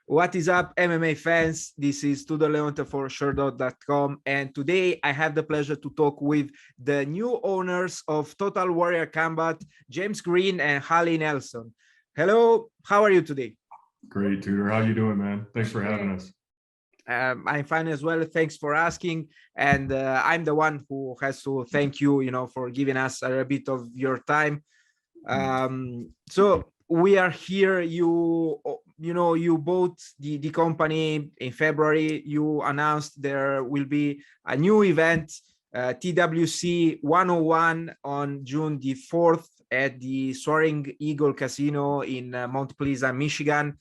What is up, MMA fans? This is Tudor Leonte for Sherdog.com, and today I have the pleasure to talk with the new owners of Total Warrior Combat, Jaynes Greene and Holly Nelson. Hello, how are you today? Great, Tudor. How you doing, man? Thanks for having us. I'm fine as well. Thanks for asking. And I'm the one who has to thank you, for giving us a bit of your time. So we are here. You bought the company in February. You announced there will be a new event, TWC 101 on June the 4th at the Soaring Eagle Casino in Mount Pleasant, Michigan.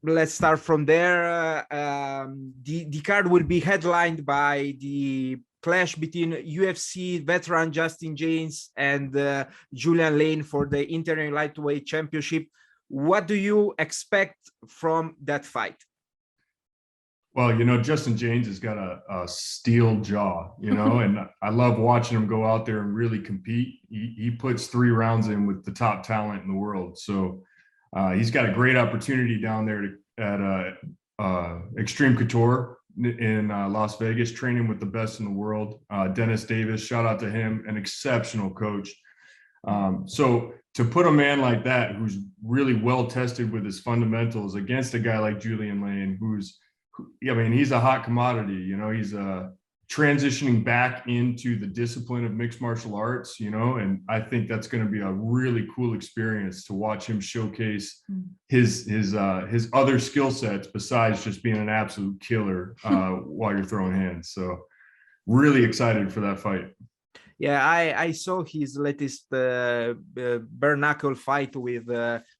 Let's start from there. The card will be headlined by the clash between UFC veteran Justin Jaynes and Julian Lane for the interim lightweight championship. What do you expect from that fight? Well, Justin Jaynes has got a steel jaw, and I love watching him go out there and really compete. He puts 3 rounds in with the top talent in the world. So he's got a great opportunity down there at Extreme Couture in Las Vegas, training with the best in the world. Dennis Davis, shout out to him, an exceptional coach. So to put a man like that, who's really well tested with his fundamentals, against a guy like Julian Lane, he's a hot commodity. He's transitioning back into the discipline of mixed martial arts, and I think that's going to be a really cool experience to watch him showcase his other skill sets besides just being an absolute killer while you're throwing hands. So really excited for that fight. Yeah, I saw his latest bare knuckle fight with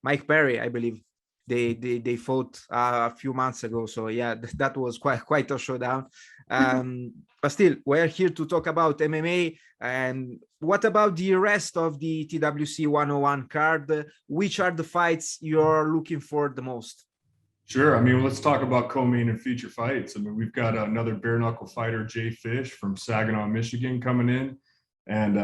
Mike Perry, I believe. They fought a few months ago. So yeah, that was quite a showdown. But still, we're here to talk about MMA. And what about the rest of the TWC 101 card? Which are the fights you're looking for the most? Sure. Let's talk about co-main and feature fights. We've got another bare knuckle fighter, Jay Fish from Saginaw, Michigan, coming in. And,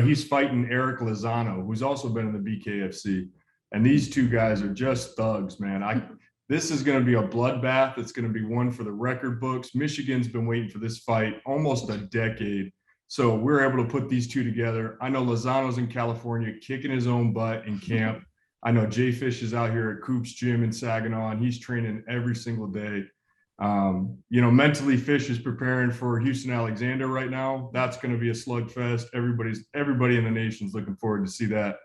he's fighting Eric Lozano, who's also been in the BKFC. And these two guys are just thugs, man. This is going to be a bloodbath. It's going to be one for the record books. Michigan's been waiting for this fight almost a decade. So we're able to put these two together. I know Lozano's in California kicking his own butt in camp. I know Jay Fish is out here at Coop's Gym in Saginaw, and he's training every single day. Mentally, Fish is preparing for Houston Alexander right now. That's going to be a slugfest. Everybody in the nation's looking forward to see that.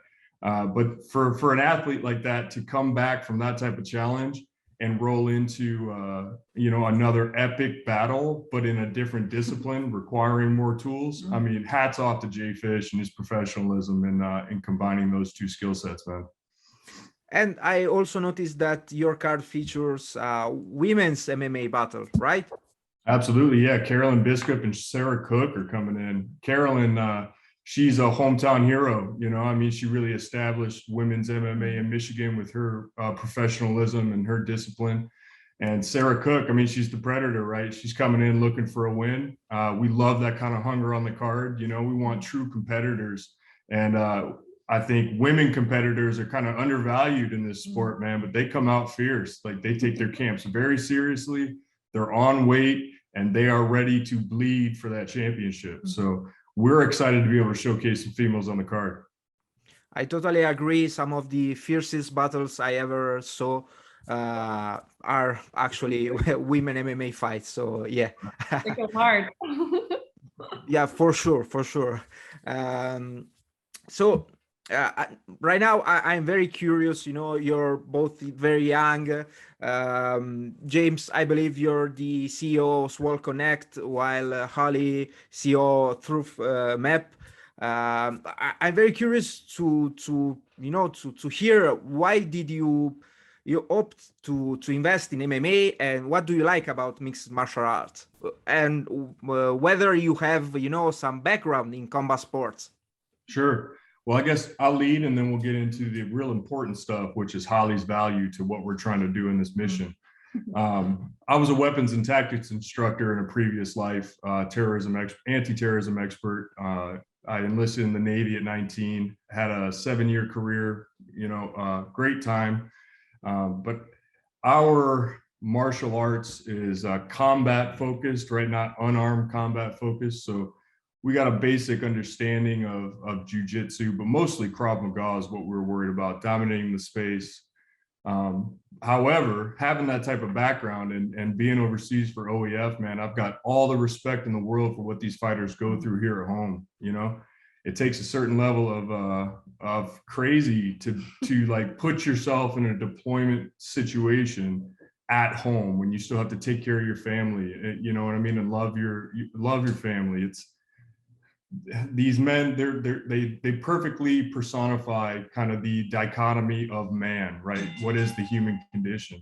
But for an athlete like that to come back from that type of challenge and roll into another epic battle, but in a different discipline requiring more tools. Hats off to Jay Fish and his professionalism in combining those two skill sets, man. And I also noticed that your card features women's MMA battle, right? Absolutely, yeah. Carolyn Biskup and Sarah Cook are coming in. Carolyn, she's a hometown hero. She really established women's MMA in Michigan with her professionalism and her discipline. And Sarah Cook, she's the predator, right? She's coming in looking for a win. We love that kind of hunger on the card. We want true competitors. And I think women competitors are kind of undervalued in this sport, man, but they come out fierce. Like, they take their camps very seriously. They're on weight and they are ready to bleed for that championship. So we're excited to be able to showcase some females on the card. I totally agree. Some of the fiercest battles I ever saw are actually women MMA fights. So yeah. It goes hard. Yeah, for sure. Right now, I'm very curious. You're both very young. James, I believe you're the CEO of Swole Connect, while Holly, CEO Truth Map. I'm very curious to hear, why did you opt to invest in MMA, and what do you like about mixed martial arts, and whether you have some background in combat sports? Sure. Well, I guess I'll lead and then we'll get into the real important stuff, which is Holly's value to what we're trying to do in this mission. I was a weapons and tactics instructor in a previous life, anti-terrorism expert. I enlisted in the Navy at 19, had a 7-year career, great time. But our martial arts is combat focused, right? Not unarmed combat focused. So we got a basic understanding of jujitsu, but mostly Krav Maga is what we're worried about, dominating the space. However, having that type of background and being overseas for OEF, man, I've got all the respect in the world for what these fighters go through here at home. You know, it takes a certain level of crazy to like put yourself in a deployment situation at home when you still have to take care of your family, you know what I mean, and love your family. It's these men, they perfectly personify kind of the dichotomy of man, right? What is the human condition?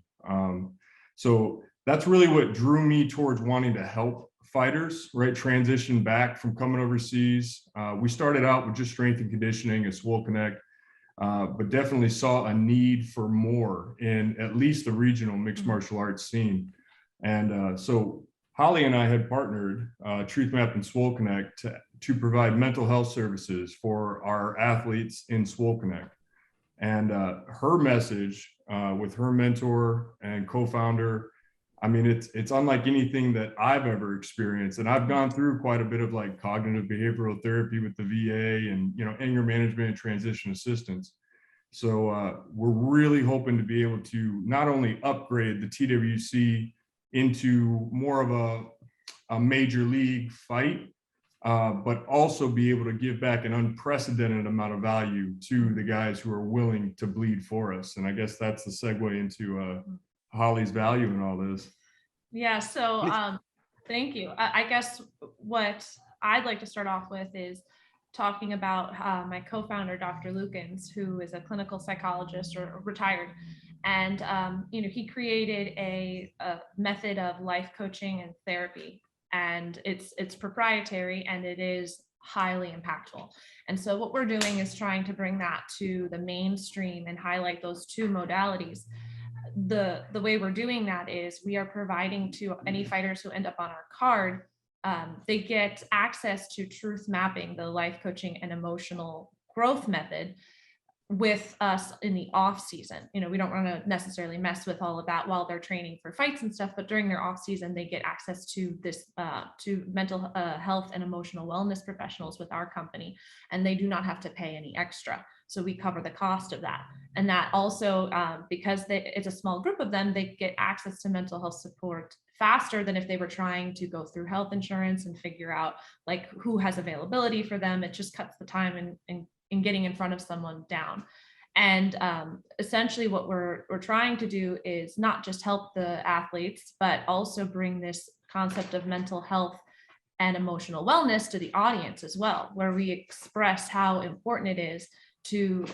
So that's really what drew me towards wanting to help fighters, right? Transition back from coming overseas. We started out with just strength and conditioning at Swole Connect, but definitely saw a need for more in at least the regional mixed martial arts scene. And so Holly and I had partnered, Truth Map and Swole Connect, to provide mental health services for our athletes in Swole Connect. And her message with her mentor and co-founder, I mean, it's unlike anything that I've ever experienced. And I've gone through quite a bit of like cognitive behavioral therapy with the VA and, you know, anger management and transition assistance. So we're really hoping to be able to not only upgrade the TWC into more of a major league fight, but also be able to give back an unprecedented amount of value to the guys who are willing to bleed for us. And I guess that's the segue into Holly's value in all this. Yeah, so thank you. I guess what I'd like to start off with is talking about my co-founder, Dr. Lukens, who is a clinical psychologist or retired. And, you know, he created a method of life coaching and therapy, and it's proprietary and it is highly impactful. And so what we're doing is trying to bring that to the mainstream and highlight those two modalities. The way we're doing that is we are providing to any fighters who end up on our card, they get access to truth mapping, the life coaching and emotional growth method, with us in the off season. You know, we don't want to necessarily mess with all of that while they're training for fights and stuff, but during their off season, they get access to this, to mental health and emotional wellness professionals with our company, and they do not have to pay any extra. So we cover the cost of that. And that also, because it's a small group of them, they get access to mental health support faster than if they were trying to go through health insurance and figure out like who has availability for them. It just cuts the time in getting in front of someone down. And essentially what we're trying to do is not just help the athletes, but also bring this concept of mental health and emotional wellness to the audience as well, where we express how important it is to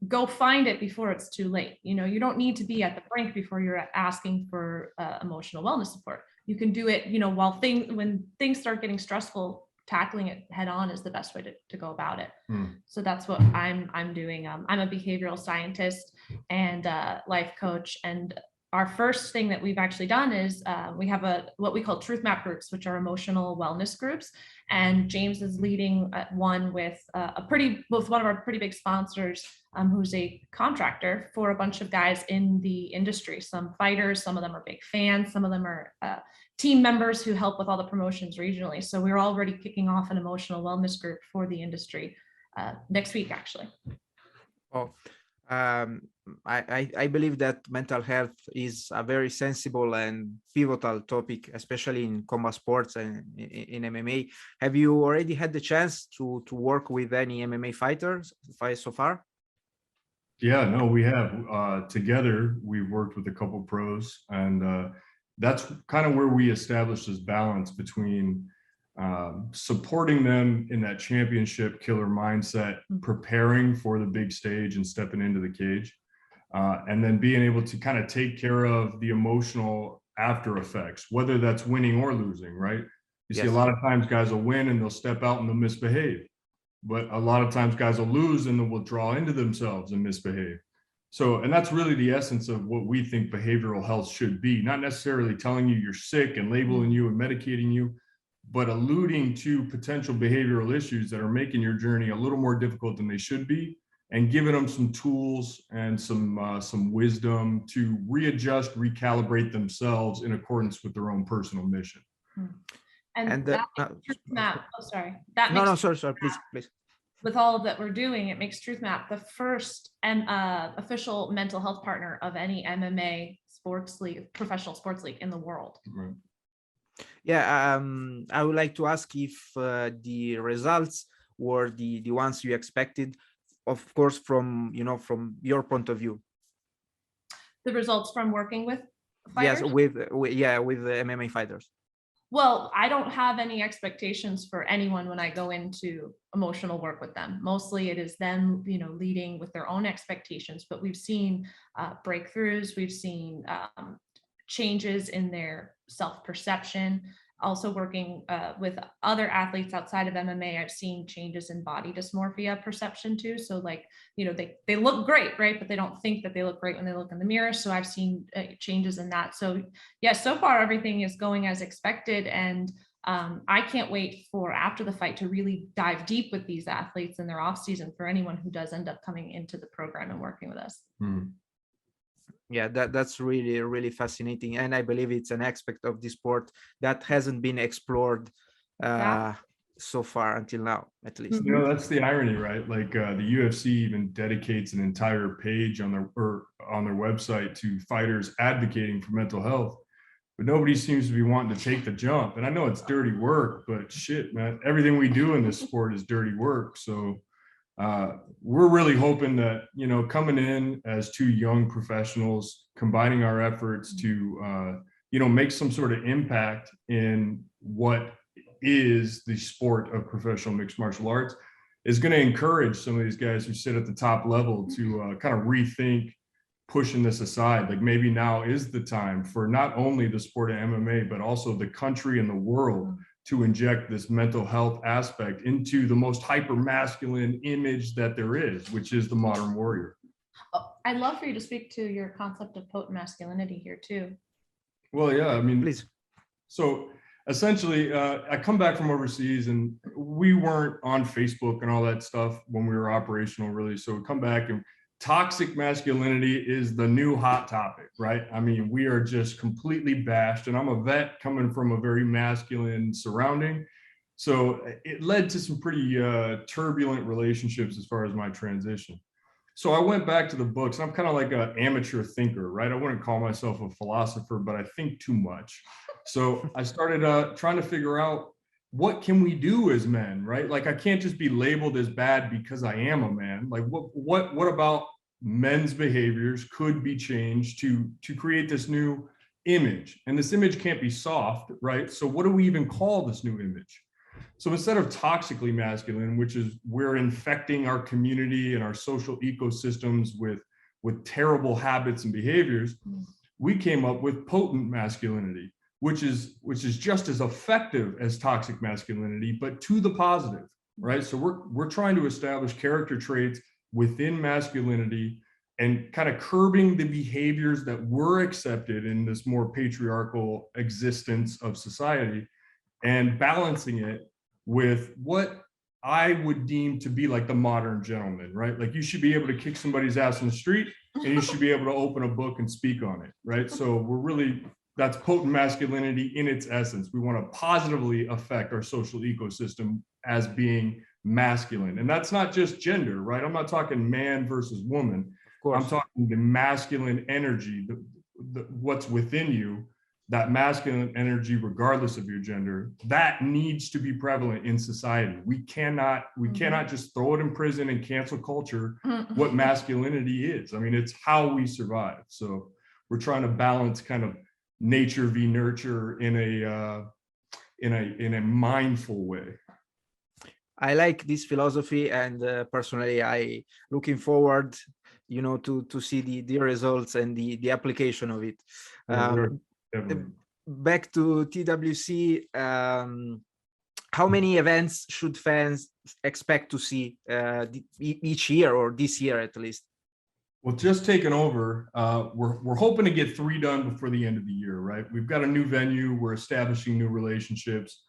go find it before it's too late. You know, you don't need to be at the brink before you're asking for emotional wellness support. You can do it, you know, when things start getting stressful. Tackling it head on is the best way to go about it. So that's what I'm doing. I'm a behavioral scientist and life coach. And our first thing that we've actually done is we have what we call truth map groups, which are emotional wellness groups. And Jaynes is leading one with one of our pretty big sponsors, who's a contractor for a bunch of guys in the industry. Some fighters, some of them are big fans, some of them are team members who help with all the promotions regionally. So we're already kicking off an emotional wellness group for the industry next week, actually. Oh, I believe that mental health is a very sensible and pivotal topic, especially in combat sports and in MMA. Have you already had the chance to work with any MMA fighters so far? Yeah, no, we have. Together, we've worked with a couple pros, and that's kind of where we established this balance between supporting them in that championship killer mindset, preparing for the big stage and stepping into the cage, and then being able to kind of take care of the emotional after effects, whether that's winning or losing, right? You see a lot of times guys will win and they'll step out and they'll misbehave. But a lot of times guys will lose and they'll withdraw into themselves and misbehave. So, and that's really the essence of what we think behavioral health should be, not necessarily telling you you're sick and labeling you and medicating you, but alluding to potential behavioral issues that are making your journey a little more difficult than they should be, and giving them some tools and some wisdom to readjust, recalibrate themselves in accordance with their own personal mission. And that makes Truth Map, oh, sorry. That no, makes sorry, please. With all of that we're doing, it makes Truth Map the first official mental health partner of any MMA sports league, professional sports league in the world. Right. Yeah, I would like to ask if the results were the ones you expected, of course, from your point of view. The results from working with fighters? Yes, with the MMA fighters. Well, I don't have any expectations for anyone when I go into emotional work with them. Mostly it is them, leading with their own expectations, but we've seen breakthroughs. We've seen changes in their self-perception. Also working with other athletes outside of MMA, I've seen changes in body dysmorphia perception too. So they look great, right? But they don't think that they look great when they look in the mirror. So I've seen changes in that. So yes, so far everything is going as expected. And I can't wait for after the fight to really dive deep with these athletes in their off season for anyone who does end up coming into the program and working with us. Yeah, that's really, really fascinating. And I believe it's an aspect of the sport that hasn't been explored so far until now, at least. That's the irony, right? Like the UFC even dedicates an entire page on their website to fighters advocating for mental health, but nobody seems to be wanting to take the jump. And I know it's dirty work, but shit, man, everything we do in this sport is dirty work. So we're really hoping that, coming in as two young professionals, combining our efforts to, make some sort of impact in what is the sport of professional mixed martial arts is going to encourage some of these guys who sit at the top level to kind of rethink pushing this aside. Like maybe now is the time for not only the sport of MMA, but also the country and the world to inject this mental health aspect into the most hyper masculine image that there is, which is the modern warrior. I'd love for you to speak to your concept of potent masculinity here too. Well, yeah, I mean, please. So essentially, I come back from overseas and we weren't on Facebook and all that stuff when we were operational, really. So we come back and toxic masculinity is the new hot topic, right? I mean, we are just completely bashed, and I'm a vet coming from a very masculine surrounding. So it led to some pretty turbulent relationships as far as my transition. So I went back to the books. I'm kind of like an amateur thinker, right? I wouldn't call myself a philosopher, but I think too much. So I started trying to figure out, what can we do as men, right? Like I can't just be labeled as bad because I am a man. Like what about men's behaviors could be changed to create this new image? And this image can't be soft, right? So what do we even call this new image? So instead of toxically masculine, which is we're infecting our community and our social ecosystems with terrible habits and behaviors, we came up with potent masculinity, which is just as effective as toxic masculinity, but to the positive, right? So we're trying to establish character traits within masculinity and kind of curbing the behaviors that were accepted in this more patriarchal existence of society and balancing it with what I would deem to be like the modern gentleman, right? Like you should be able to kick somebody's ass in the street and you should be able to open a book and speak on it, right? So that's potent masculinity in its essence. We want to positively affect our social ecosystem as being masculine. And that's not just gender, right? I'm not talking man versus woman. I'm talking the masculine energy, what's within you, that masculine energy, regardless of your gender, that needs to be prevalent in society. We cannot just throw it in prison and cancel culture what masculinity is. I mean, it's how we survive. So we're trying to balance kind of nature v nurture in a mindful way. I like this philosophy, and personally, I looking forward, to see the results and the application of it. Back to TWC, how many events should fans expect to see each year, or this year at least? Well, just taking over, we're hoping to get 3 done before the end of the year, right? We've got a new venue, we're establishing new relationships.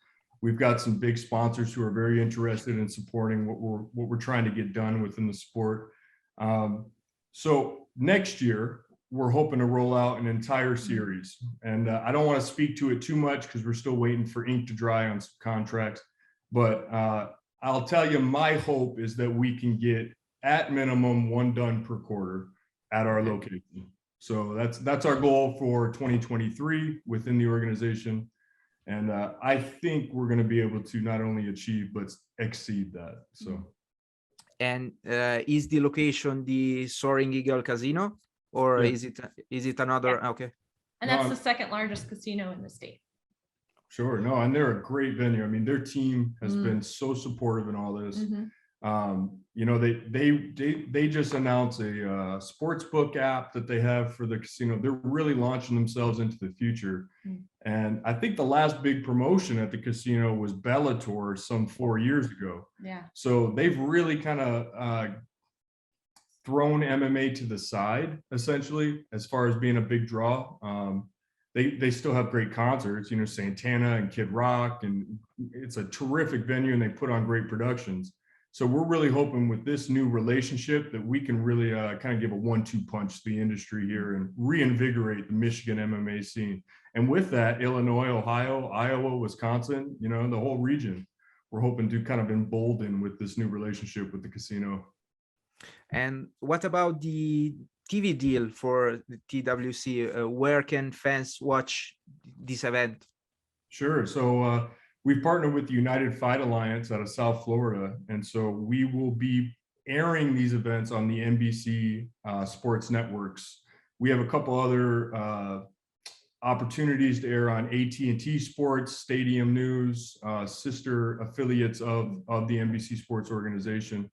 We've got some big sponsors who are very interested in supporting what we're trying to get done within the sport. So next year, we're hoping to roll out an entire series. And I don't want to speak to it too much because we're still waiting for ink to dry on some contracts. But I'll tell you, my hope is that we can get at minimum one done per quarter at our location. So that's our goal for 2023 within the organization. And I think we're going to be able to not only achieve, but exceed that. So. And is the location the Soaring Eagle Casino, or Yeah. is it another? Yeah. Okay. And that's the second largest casino in the state. Sure. No, and they're a great venue. I mean, their team has been so supportive in all this. You know, they just announced a sports book app that they have for the casino. They're really launching themselves into the future. And I think the last big promotion at the casino was Bellator some 4 years ago. Yeah. So they've really kind of thrown MMA to the side, essentially, as far as being a big draw. They still have great concerts, you know, Santana and Kid Rock, and it's a terrific venue and they put on great productions. So we're really hoping with this new relationship that we can really kind of give a 1-2 punch to the industry here and reinvigorate the Michigan MMA scene. And with that, Illinois, Ohio, Iowa, Wisconsin, you know, the whole region, we're hoping to kind of embolden with this new relationship with the casino. And what about the TV deal for the TWC? Where can fans watch this event? Sure. So we've partnered with the United Fight Alliance out of South Florida. And so we will be airing these events on the NBC sports networks. We have a couple other opportunities to air on AT&T Sports, Stadium News, sister affiliates of the NBC Sports organization.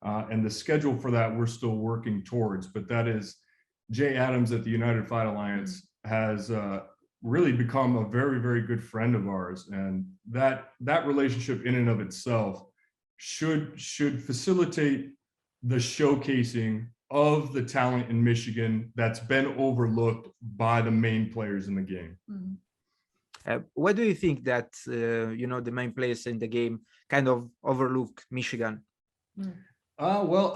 And the schedule for that we're still working towards, but that is Jay Adams at the United Fight Alliance has really become a very, very good friend of ours. And that relationship in and of itself should facilitate the showcasing of the talent in Michigan that's been overlooked by the main players in the game. Why do you think that, you know, the main players in the game kind of overlook Michigan? Well,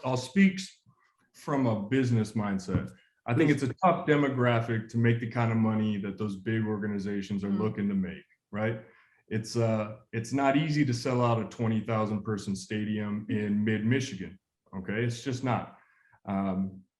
I'll speak from a business mindset. I think it's a tough demographic to make the kind of money that those big organizations are looking to make, right? It's not easy to sell out a 20,000 person stadium in mid-Michigan, okay? It's just not.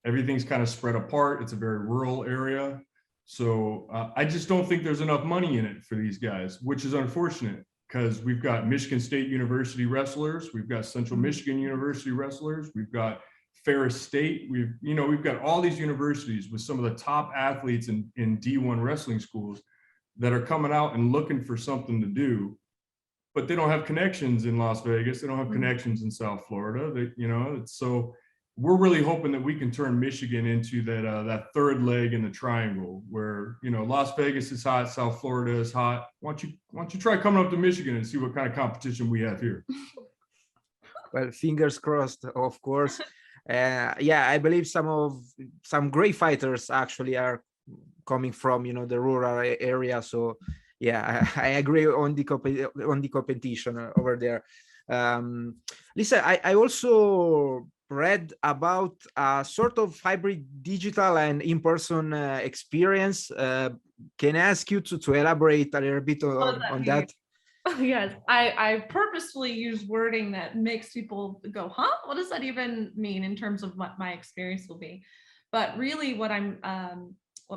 Everything's kind of spread apart. It's a very rural area. So I just don't think there's enough money in it for these guys, which is unfortunate because we've got Michigan State University wrestlers, we've got Central Michigan University wrestlers, we've got Ferris State, we've got all these universities with some of the top athletes in D1 wrestling schools that are coming out and looking for something to do, but they don't have connections in Las Vegas. They don't have connections in South Florida. So we're really hoping that we can turn Michigan into that third leg in the triangle where, Las Vegas is hot, South Florida is hot. Why don't you try coming up to Michigan and see what kind of competition we have here? Well, fingers crossed, of course. Yeah, I believe some great fighters actually are coming from, the rural area. So yeah, I agree on the competition over there. Listen, I also read about a sort of hybrid digital and in-person experience. Can I ask you to elaborate a little bit on that? Yes, I purposefully use wording that makes people go, huh? What does that even mean in terms of what my experience will be? But really what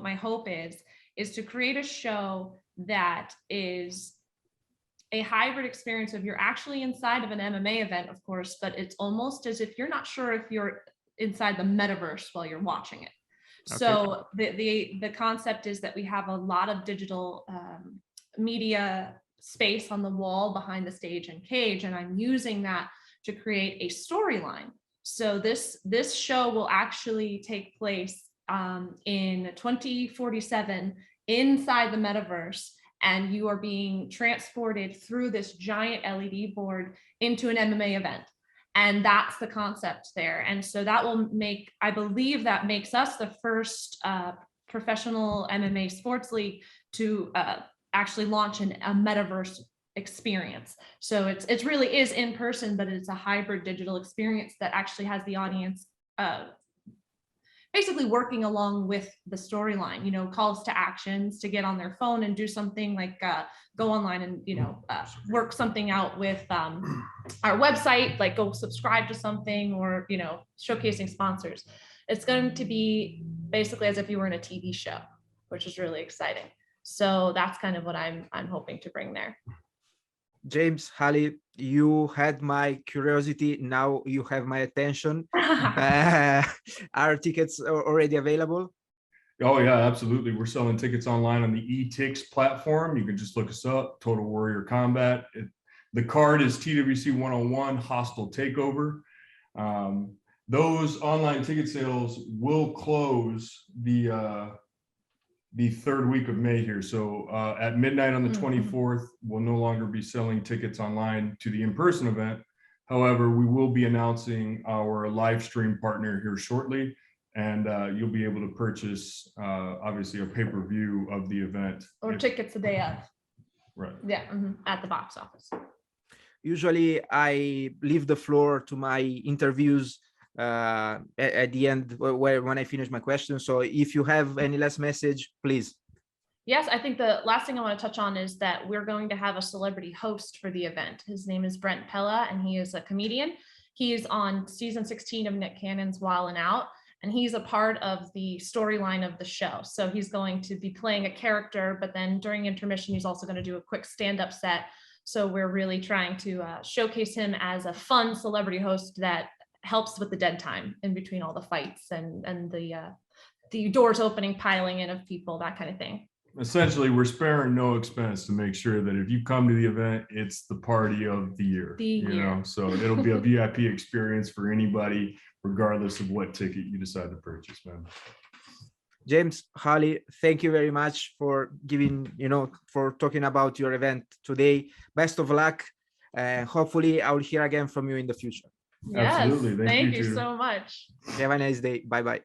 my hope is to create a show that is a hybrid experience of you're actually inside of an MMA event, of course, but it's almost as if you're not sure if you're inside the metaverse while you're watching it. Okay. So the concept is that we have a lot of digital media space on the wall behind the stage and cage, and I'm using that to create a storyline. So this show will actually take place in 2047 inside the metaverse, and you are being transported through this giant LED board into an MMA event. And that's the concept there. And so that will I believe that makes us the first professional MMA sports league to actually launch a metaverse experience. So it's really is in person, but it's a hybrid digital experience that actually has the audience basically working along with the storyline, you know, calls to actions to get on their phone and do something like go online and, you know, work something out with our website, like go subscribe to something, or, you know, showcasing sponsors. It's going to be basically as if you were in a TV show, which is really exciting. So that's kind of what I'm hoping to bring there. Jaynes, Holly, you had my curiosity. Now you have my attention. Are tickets already available? Oh yeah, absolutely. We're selling tickets online on the eTix platform. You can just look us up, Total Warrior Combat. The card is TWC 101 Hostile Takeover. Those online ticket sales will close the third week of May here. So at midnight on the 24th, we'll no longer be selling tickets online to the in-person event. However, we will be announcing our live stream partner here shortly, and you'll be able to purchase obviously a pay-per-view of the event. Or tickets the day of. Right. Yeah, at the box office. Usually I leave the floor to my interviews at the end when I finish my question. So if you have any last message, please. Yes, I think the last thing I want to touch on is that we're going to have a celebrity host for the event. His name is Brent Pella, and he is a comedian. He is on season 16 of Nick Cannon's Wild 'N Out, and he's a part of the storyline of the show. So he's going to be playing a character, but then during intermission, he's also going to do a quick stand-up set. So we're really trying to showcase him as a fun celebrity host that helps with the dead time in between all the fights and the doors opening, piling in of people, that kind of thing. Essentially, we're sparing no expense to make sure that if you come to the event, it's the party of the year. You know, so it'll be a VIP experience for anybody, regardless of what ticket you decide to purchase, man. Jaynes, Holly, thank you very much for giving, you know, for talking about your event today. Best of luck. Hopefully I'll hear again from you in the future. Yes, absolutely. thank you so much. Have a nice day. Bye-bye.